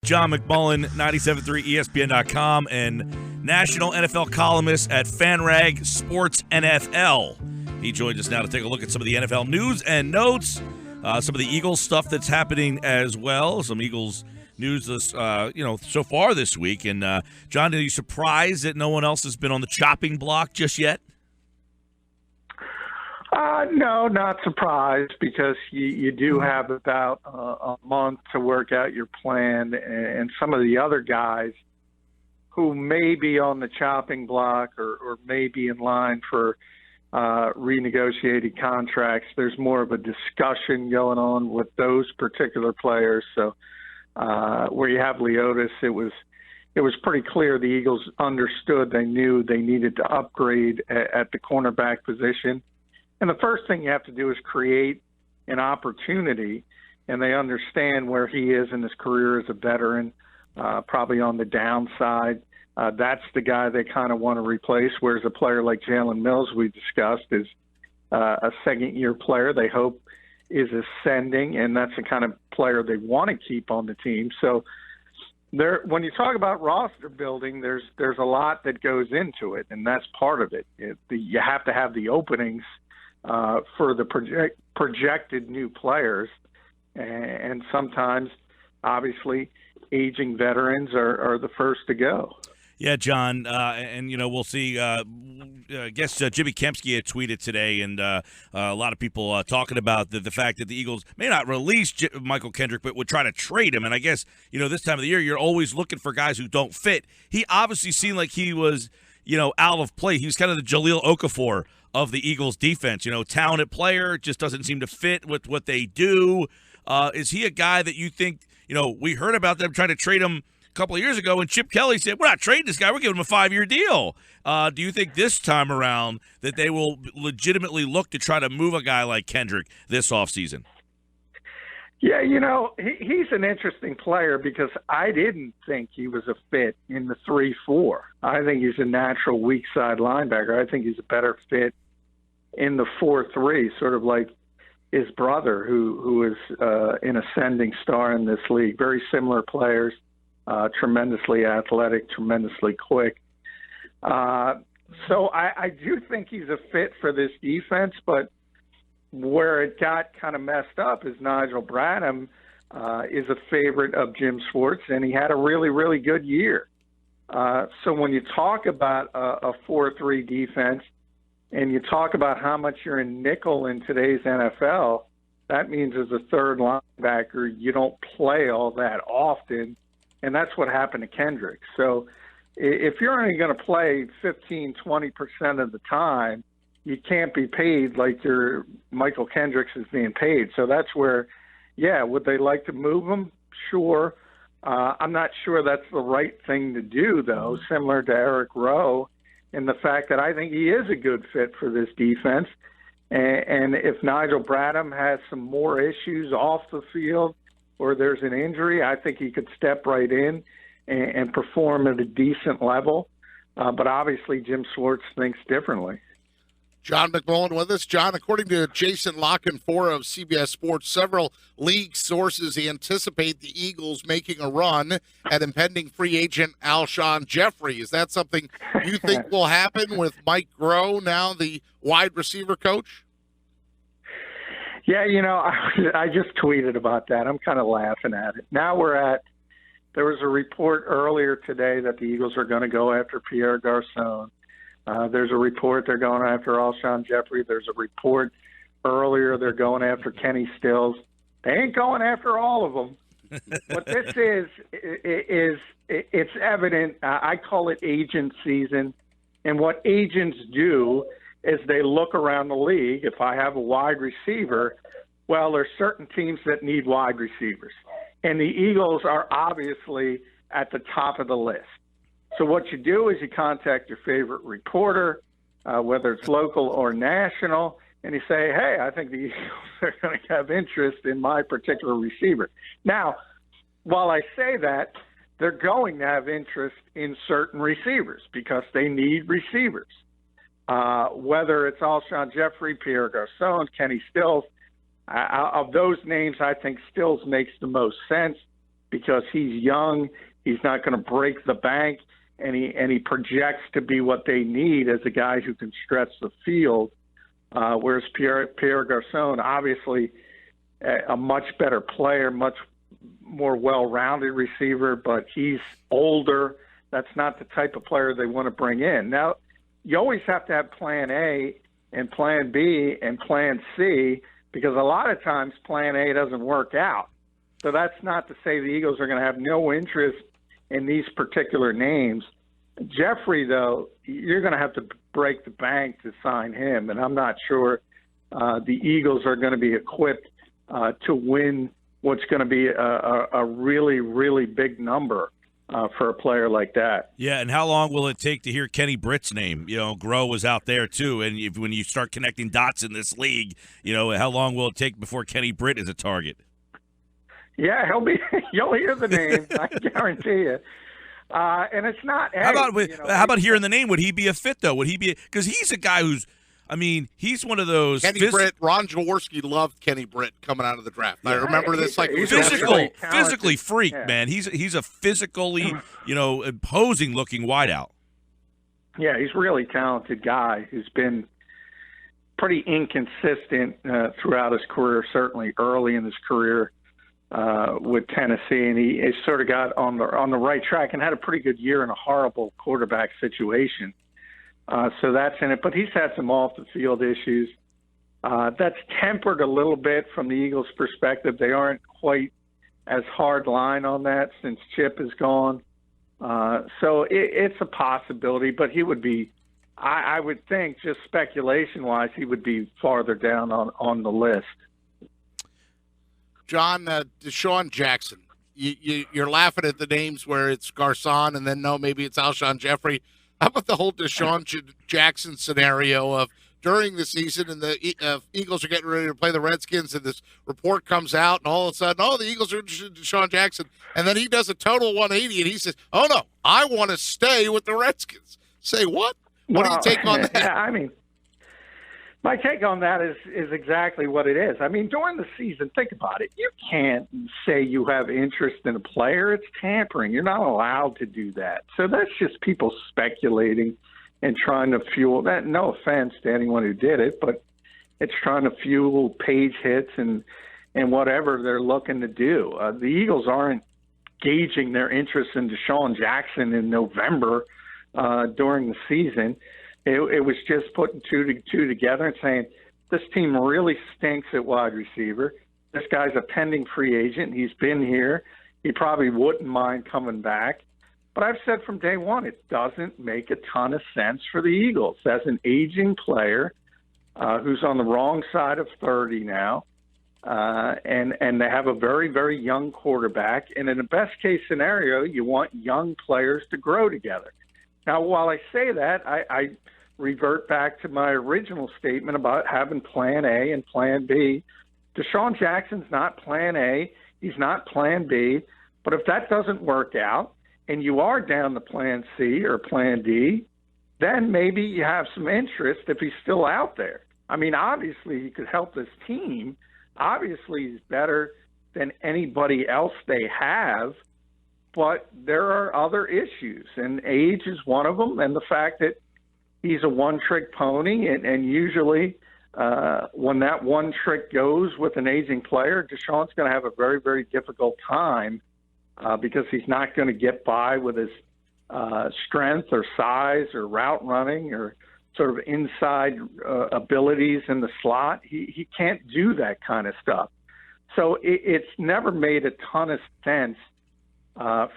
John McMullen, 97.3 ESPN.com, and national NFL columnist at FanRag Sports NFL. He joins us now to take a look at some of the NFL news and notes, some of the Eagles stuff that's happening as well, some Eagles news so far this week. And, John, are you surprised that no one else has been on the chopping block just yet? No, not surprised, because you do have about a month to work out your plan, and some of the other guys who may be on the chopping block or may be in line for renegotiated contracts, there's more of a discussion going on with those particular players. So where you have Leotis, it was pretty clear the Eagles understood, they knew they needed to upgrade at the cornerback position. And the first thing you have to do is create an opportunity, and they understand where he is in his career as a veteran, probably on the downside. That's the guy they kind of want to replace, whereas a player like Jalen Mills, we discussed, is a second-year player they hope is ascending, and that's the kind of player they want to keep on the team. So when you talk about roster building, there's a lot that goes into it, and that's part of it. You have to have the openings for the projected new players, and sometimes, obviously, aging veterans are the first to go. Yeah, John, and we'll see. I guess Jimmy Kempski had tweeted today, and a lot of people talking about the fact that the Eagles may not release Michael Kendrick, but would try to trade him. And I guess this time of the year, you're always looking for guys who don't fit. He obviously seemed like he was out of play. He was kind of the Jaleel Okafor of the Eagles defense, talented player, just doesn't seem to fit with what they do. Is he a guy that you think, we heard about them trying to trade him a couple of years ago, and Chip Kelly said, we're not trading this guy, we're giving him a 5-year deal. Do you think this time around that they will legitimately look to try to move a guy like Kendrick this offseason? Yeah, he's an interesting player, because I didn't think he was a fit in the 3-4. I think he's a natural weak side linebacker. I think he's a better fit in the 4-3, sort of like his brother, who is an ascending star in this league. Very similar players, tremendously athletic, tremendously quick. So I do think he's a fit for this defense, but where it got kind of messed up is Nigel Bradham is a favorite of Jim Schwartz, and he had a really, really good year. So when you talk about a 4-3 defense, and you talk about how much you're in nickel in today's NFL, that means as a third linebacker, you don't play all that often, and that's what happened to Kendricks. So if you're only going to play 15, 20% of the time, you can't be paid like your Michael Kendricks is being paid. So that's where, would they like to move him? Sure. I'm not sure that's the right thing to do, though, similar to Eric Rowe, in the fact that I think he is a good fit for this defense. And if Nigel Bradham has some more issues off the field or there's an injury, I think he could step right in and perform at a decent level. But obviously Jim Schwartz thinks differently. John McMullen with us. John, according to Jason Lockenfor of CBS Sports, several league sources anticipate the Eagles making a run at impending free agent Alshon Jeffrey. Is that something you think will happen with Mike Groh, now the wide receiver coach? Yeah, I just tweeted about that. I'm kind of laughing at it. Now there was a report earlier today that the Eagles are going to go after Pierre Garcon. There's a report they're going after Alshon Jeffrey. There's a report earlier they're going after Kenny Stills. They ain't going after all of them. What this is it's evident. I call it agent season. And what agents do is they look around the league. If I have a wide receiver, well, there's certain teams that need wide receivers. And the Eagles are obviously at the top of the list. So what you do is you contact your favorite reporter, whether it's local or national, and you say, hey, I think the Eagles are going to have interest in my particular receiver. Now, while I say that, they're going to have interest in certain receivers because they need receivers. Whether it's Alshon Jeffrey, Pierre Garcon, Kenny Stills, of those names, I think Stills makes the most sense. because he's young. He's not going to break the bank, and he projects to be what they need as a guy who can stretch the field. Whereas Pierre Garcon, obviously a much better player, much more well-rounded receiver, but he's older. That's not the type of player they want to bring in. Now, you always have to have plan A and plan B and plan C, because a lot of times plan A doesn't work out. So that's not to say the Eagles are going to have no interest in these particular names. Jeffrey, though, you're going to have to break the bank to sign him, and I'm not sure the Eagles are going to be equipped to win what's going to be a really, really big number for a player like that. Yeah, and how long will it take to hear Kenny Britt's name? Grow was out there too, and when you start connecting dots in this league, how long will it take before Kenny Britt is a target? Yeah, you'll hear the name, I guarantee you. And it's not. How about hearing the name? Would he be a fit though? Would he be? Because he's a guy who's. He's one of those. Kenny Britt, Ron Jaworski loved Kenny Britt coming out of the draft. I remember this physically freak, man. He's a physically, imposing looking wideout. Yeah, he's a really talented guy who's been pretty inconsistent throughout his career. Certainly early in his career with Tennessee, and he sort of got on the right track and had a pretty good year in a horrible quarterback situation. So that's in it. But he's had some off-the-field issues. That's tempered a little bit from the Eagles' perspective. They aren't quite as hard line on that since Chip is gone. So it's a possibility, but he would be, I would think, just speculation-wise, he would be farther down on the list. John, Deshawn Jackson, you're laughing at the names where it's Garcon and then maybe it's Alshon Jeffrey. How about the whole Deshawn Jackson scenario of during the season and the Eagles are getting ready to play the Redskins and this report comes out and all of a sudden, the Eagles are interested in Deshawn Jackson. And then he does a total 180 and he says, oh, no, I want to stay with the Redskins. Say what? What do you take on that? My take on that is exactly what it is. During the season, think about it. You can't say you have interest in a player. It's tampering. You're not allowed to do that. So that's just people speculating and trying to fuel that. No offense to anyone who did it, but it's trying to fuel page hits and whatever they're looking to do. The Eagles aren't gauging their interest in Deshawn Jackson in November during the season. It was just putting two together and saying, this team really stinks at wide receiver. This guy's a pending free agent. He's been here. He probably wouldn't mind coming back. But I've said from day one, it doesn't make a ton of sense for the Eagles. As an aging player who's on the wrong side of 30 now, and they have a very, very young quarterback. And in the best-case scenario, you want young players to grow together. Now, while I say that, I revert back to my original statement about having plan A and plan B. Deshawn Jackson's not plan A. He's not plan B. But if that doesn't work out and you are down to plan C or plan D, then maybe you have some interest if he's still out there. Obviously, he could help this team. Obviously, he's better than anybody else they have. But there are other issues, and age is one of them, and the fact that he's a one-trick pony, and usually when that one trick goes with an aging player, Deshaun's going to have a very, very difficult time because he's not going to get by with his strength or size or route running or sort of inside abilities in the slot. He can't do that kind of stuff. So it's never made a ton of sense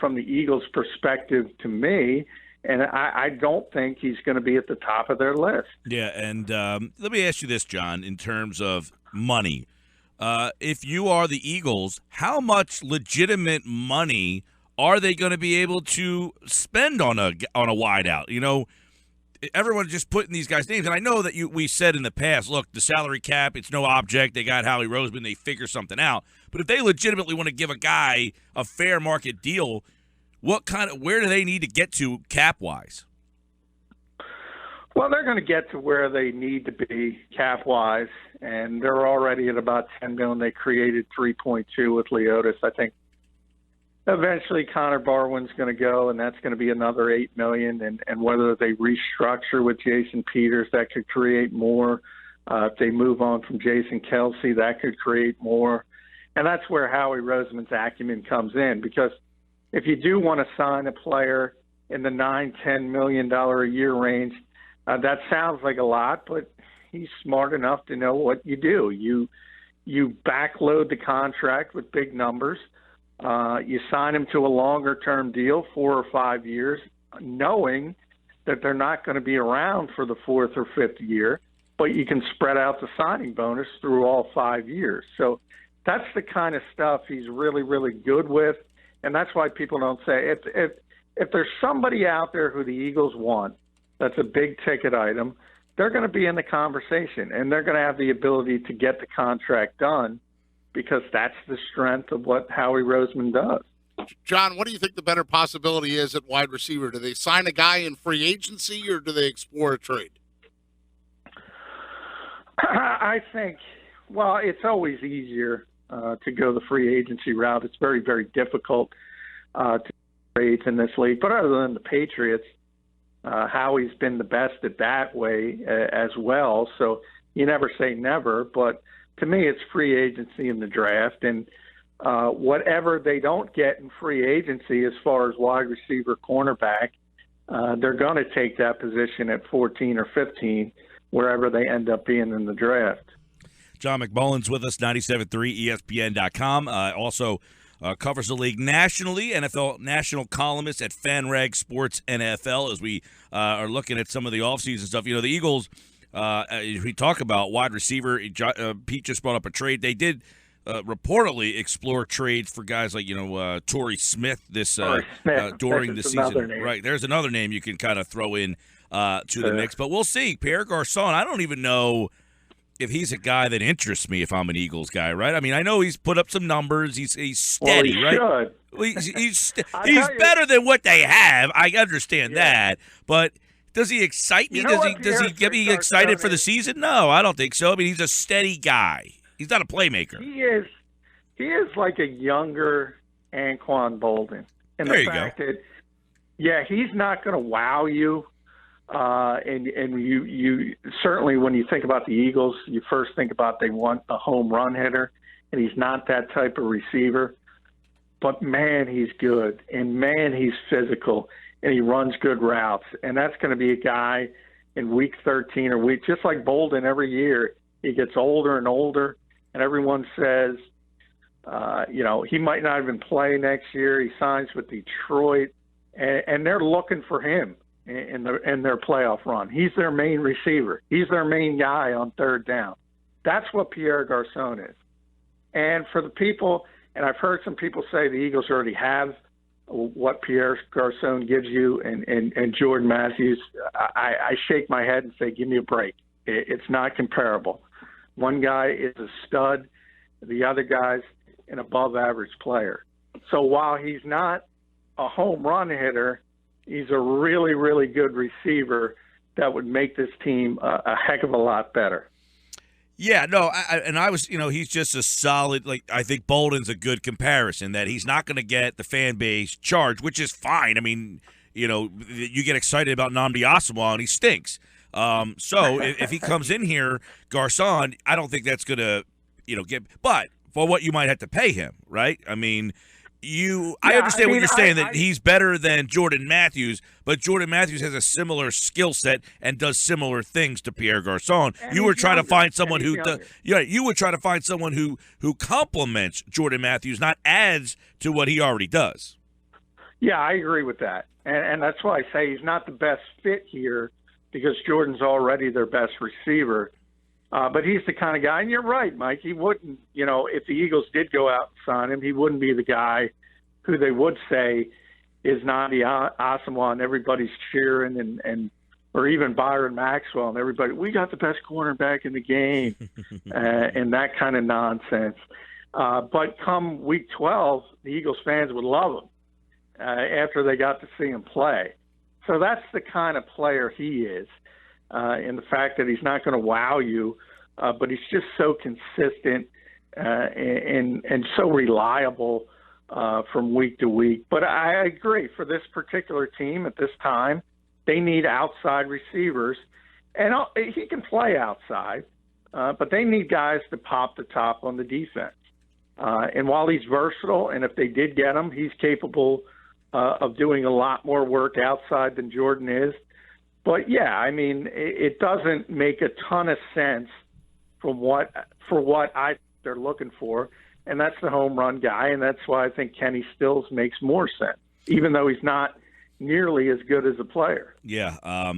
from the Eagles' perspective to me, and I don't think he's going to be at the top of their list. Yeah, and let me ask you this, John, in terms of money. If you are the Eagles, how much legitimate money are they going to be able to spend on a wideout? Everyone just putting these guys' names, and I know that we said in the past, look, the salary cap, it's no object. They got Howie Roseman. They figure something out. But if they legitimately want to give a guy a fair market deal, where do they need to get to cap-wise? Well, they're going to get to where they need to be cap-wise, and they're already at about $10 million. They created $3.2 with Leotis. I think eventually Connor Barwin's going to go, and that's going to be another $8 million. And whether they restructure with Jason Peters, that could create more. If they move on from Jason Kelsey, that could create more. And that's where Howie Roseman's acumen comes in, because if you do want to sign a player in the $9-10 million a year range, that sounds like a lot, but he's smart enough to know what you do. You backload the contract with big numbers. You sign him to a longer-term deal, 4 or 5 years, knowing that they're not going to be around for the 4th or 5th year, but you can spread out the signing bonus through all 5 years. So that's the kind of stuff he's really, really good with, and that's why people don't say if there's somebody out there who the Eagles want that's a big-ticket item, they're going to be in the conversation, and they're going to have the ability to get the contract done, because that's the strength of what Howie Roseman does. John, what do you think the better possibility is at wide receiver? Do they sign a guy in free agency, or do they explore a trade? I think, well, it's always easier to go the free agency route. It's very, very difficult to trade in this league. But other than the Patriots, Howie's been the best at that way as well. So you never say never, but to me, it's free agency in the draft, and whatever they don't get in free agency as far as wide receiver, cornerback, they're going to take that position at 14 or 15, wherever they end up being in the draft. John McMullen's with us, 97.3 ESPN.com. Also covers the league nationally, NFL national columnist at FanRag Sports NFL, as we are looking at some of the offseason stuff. You know, the Eagles, we talk about wide receiver. Pete just brought up a trade. They did reportedly explore trades for guys like, Torrey Smith during the season. Right, there's another name you can kind of throw in to the mix. But we'll see. Pierre Garcon, I don't even know if he's a guy that interests me if I'm an Eagles guy, right? I mean, I know he's put up some numbers. He's steady, he right? He's better than what they have. I understand that. But does he excite me? Does he get me excited for the season? No, I don't think so. I mean, he's a steady guy. He's not a playmaker. He is like a younger Anquan Bolden. And there the you fact go. that, he's not going to wow you. And you certainly, when you think about the Eagles, you first think about they want a home run hitter, and he's not that type of receiver. But, man, he's good, and, man, he's physical, and he runs good routes. And that's going to be a guy in week 13 or just like Bolden every year, he gets older and older, and everyone says, he might not even play next year. He signs with Detroit, and they're looking for him in their playoff run. He's their main receiver. He's their main guy on third down. That's what Pierre Garcon is. And for the people, and I've heard some people say the Eagles already have what Pierre Garcon gives you and Jordan Matthews, I shake my head and say, give me a break. It's not comparable. One guy is a stud. The other guy's an above-average player. So while he's not a home run hitter, he's a really, really good receiver that would make this team a heck of a lot better. Yeah, no, I was, he's just a solid, I think Bolden's a good comparison, that he's not going to get the fan base charged, which is fine. I mean, you get excited about Nnamdi Asomugha, and he stinks. So if he comes in here, Garcon, I don't think that's going to, but for what you might have to pay him, right? I mean, I understand what you're saying, that he's better than Jordan Matthews, but Jordan Matthews has a similar skill set and does similar things to Pierre Garcon. You were trying to find someone who complements Jordan Matthews, not adds to what he already does. Yeah, I agree with that. And that's why I say he's not the best fit here, because Jordan's already their best receiver. But he's the kind of guy, and you're right, Mike, he wouldn't, if the Eagles did go out and sign him, he wouldn't be the guy who they would say is Nnamdi Asomugha, and everybody's cheering, or even Byron Maxwell, and everybody, we got the best cornerback in the game, and that kind of nonsense. But come week 12, the Eagles fans would love him after they got to see him play. So that's the kind of player he is. And the fact that he's not going to wow you, but he's just so consistent and so reliable from week to week. But I agree, for this particular team at this time, they need outside receivers. And he can play outside, but they need guys to pop the top on the defense. And while he's versatile, and if they did get him, he's capable of doing a lot more work outside than Jordan is. But, yeah, I mean, it doesn't make a ton of sense for what they're looking for, and that's the home run guy, and that's why I think Kenny Stills makes more sense, even though he's not nearly as good as a player. Yeah,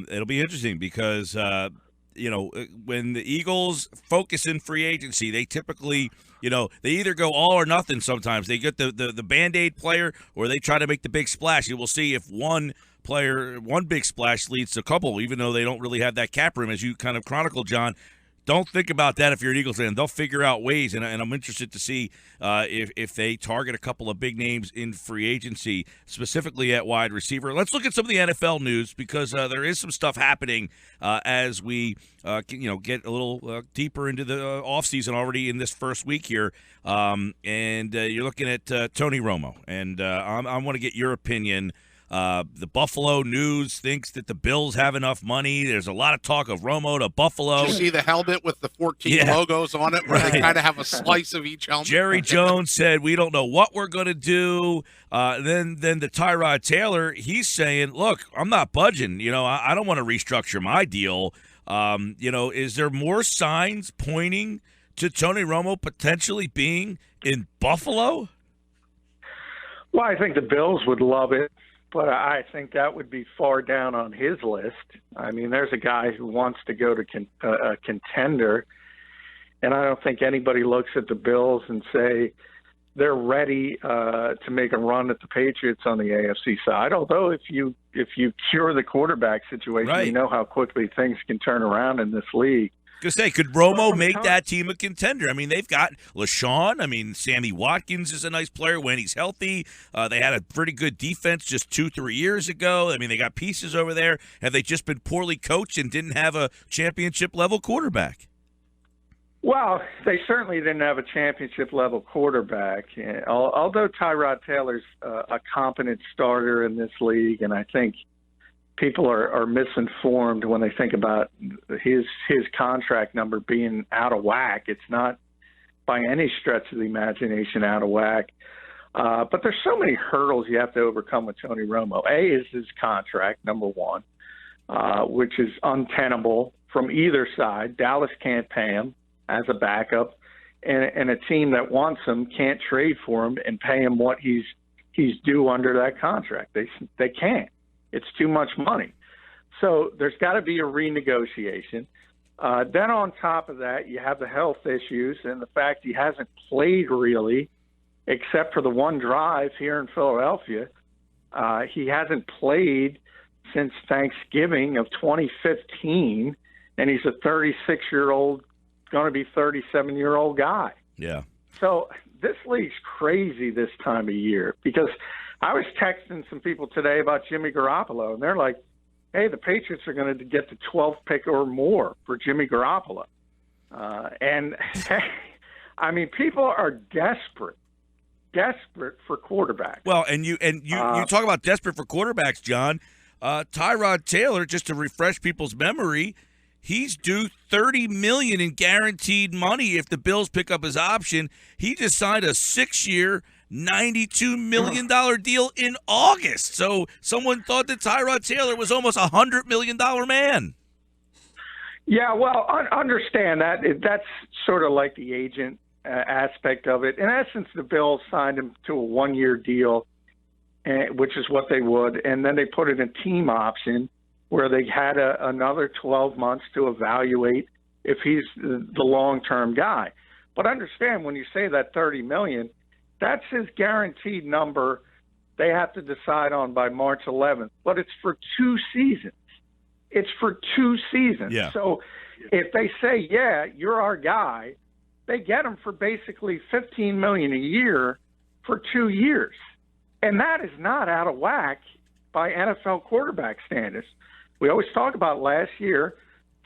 it'll be interesting because, when the Eagles focus in free agency, they typically – they either go all or nothing sometimes. They get the Band-Aid player or they try to make the big splash. And we'll see if one big splash leads to a couple, even though they don't really have that cap room, as you kind of chronicled, John. Don't think about that if you're an Eagles fan. They'll figure out ways, and I'm interested to see if they target a couple of big names in free agency, specifically at wide receiver. Let's look at some of the NFL news because there is some stuff happening as we get a little deeper into the offseason already in this first week here. And you're looking at Tony Romo, and I want to get your opinion. The Buffalo News thinks that the Bills have enough money. There's a lot of talk of Romo to Buffalo. Did you see the helmet with the 14 logos on it, where they kind of have a slice of each helmet? Jerry Jones said, we don't know what we're going to do. Then the Tyrod Taylor, he's saying, look, I'm not budging. I don't want to restructure my deal. Is there more signs pointing to Tony Romo potentially being in Buffalo? Well, I think the Bills would love it. But I think that would be far down on his list. I mean, there's a guy who wants to go to a contender, and I don't think anybody looks at the Bills and say they're ready to make a run at the Patriots on the AFC side. Although if you cure the quarterback situation, right, you know how quickly things can turn around in this league. Just say, could Romo make that team a contender? I mean, they've got LaShawn. I mean, Sammy Watkins is a nice player when he's healthy. They had a pretty good defense just 2-3 years ago. I mean, they got pieces over there. Have they just been poorly coached and didn't have a championship-level quarterback? Well, they certainly didn't have a championship-level quarterback. Although Tyrod Taylor's a competent starter in this league, and I think people are misinformed when they think about his contract number being out of whack. It's not by any stretch of the imagination out of whack. But there's so many hurdles you have to overcome with Tony Romo. A is his contract, number one, which is untenable from either side. Dallas can't pay him as a backup, and a team that wants him can't trade for him and pay him what he's due under that contract. They can't. It's too much money. So there's got to be a renegotiation. Then on top of that, you have the health issues and the fact he hasn't played really, except for the one drive here in Philadelphia. He hasn't played since Thanksgiving of 2015, and he's a 36-year-old, going to be 37-year-old guy. Yeah. So this league's crazy this time of year because I was texting some people today about Jimmy Garoppolo, and they're like, hey, the Patriots are going to get the 12th pick or more for Jimmy Garoppolo. And, I mean, people are desperate for quarterbacks. Well, and you talk about desperate for quarterbacks, John. Tyrod Taylor, just to refresh people's memory, he's due $30 million in guaranteed money if the Bills pick up his option. He just signed a 6-year, $92 million deal in August. So someone thought that Tyrod Taylor was almost a $100 million man. Yeah, well, understand that. That's sort of like the agent aspect of it. In essence, the Bills signed him to a 1-year deal, which is what they would, and then they put in a team option where they had another 12 months to evaluate if he's the long-term guy. But understand, when you say that $30 million, that's his guaranteed number they have to decide on by March 11th. But it's for 2 seasons. It's for 2 seasons. Yeah. So if they say, yeah, you're our guy, they get him for basically $15 million a year for 2 years. And that is not out of whack by NFL quarterback standards. We always talk about last year,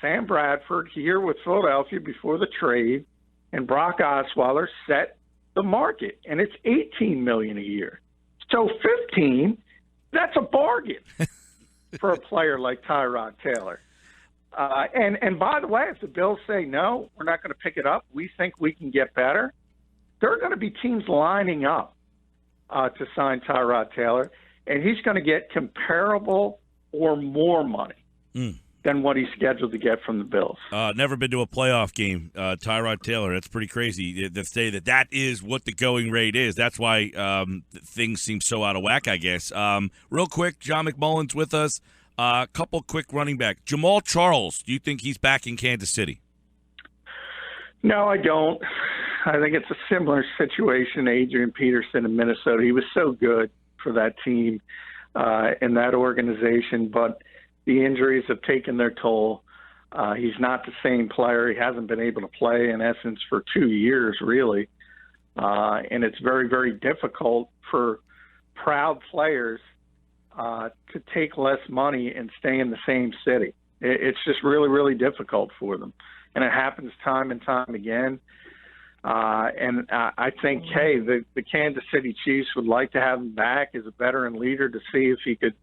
Sam Bradford here with Philadelphia before the trade, and Brock Osweiler set the market, and it's $18 million a year. So 15, that's a bargain for a player like Tyrod Taylor. And by the way, if the Bills say no, we're not going to pick it up, we think we can get better, there are going to be teams lining up to sign Tyrod Taylor, and he's going to get comparable or more money than what he's scheduled to get from the Bills. Never been to a playoff game, Tyrod Taylor. That's pretty crazy to say that is what the going rate is. That's why things seem so out of whack, I guess. Real quick, John McMullen's with us. A couple quick running back. Jamal Charles, do you think he's back in Kansas City? No, I don't. I think it's a similar situation to Adrian Peterson in Minnesota. He was so good for that team and that organization, but the injuries have taken their toll. He's not the same player. He hasn't been able to play, in essence, for 2 years, really. And it's very, very difficult for proud players to take less money and stay in the same city. It's just really, really difficult for them. And it happens time and time again. And I think, hey, the Kansas City Chiefs would like to have him back as a veteran leader to see if he could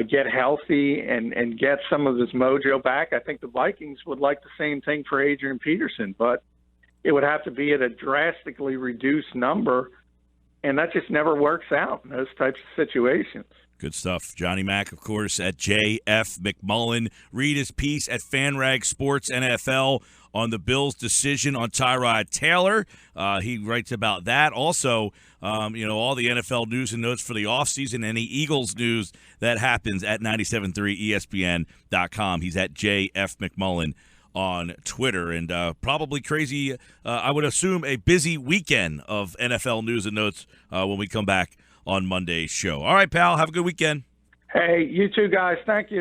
get healthy and get some of his mojo back. I think the Vikings would like the same thing for Adrian Peterson, but it would have to be at a drastically reduced number, and that just never works out in those types of situations. Good stuff. Johnny Mack, of course, at JF McMullen. Read his piece at FanRag Sports NFL on the Bills' decision on Tyrod Taylor. He writes about that. Also, all the NFL news and notes for the offseason, any Eagles news that happens at 973ESPN.com. He's at JF McMullen on Twitter. And probably crazy, I would assume, a busy weekend of NFL news and notes when we come back on Monday's show. All right, pal. Have a good weekend. Hey, you too, guys. Thank you.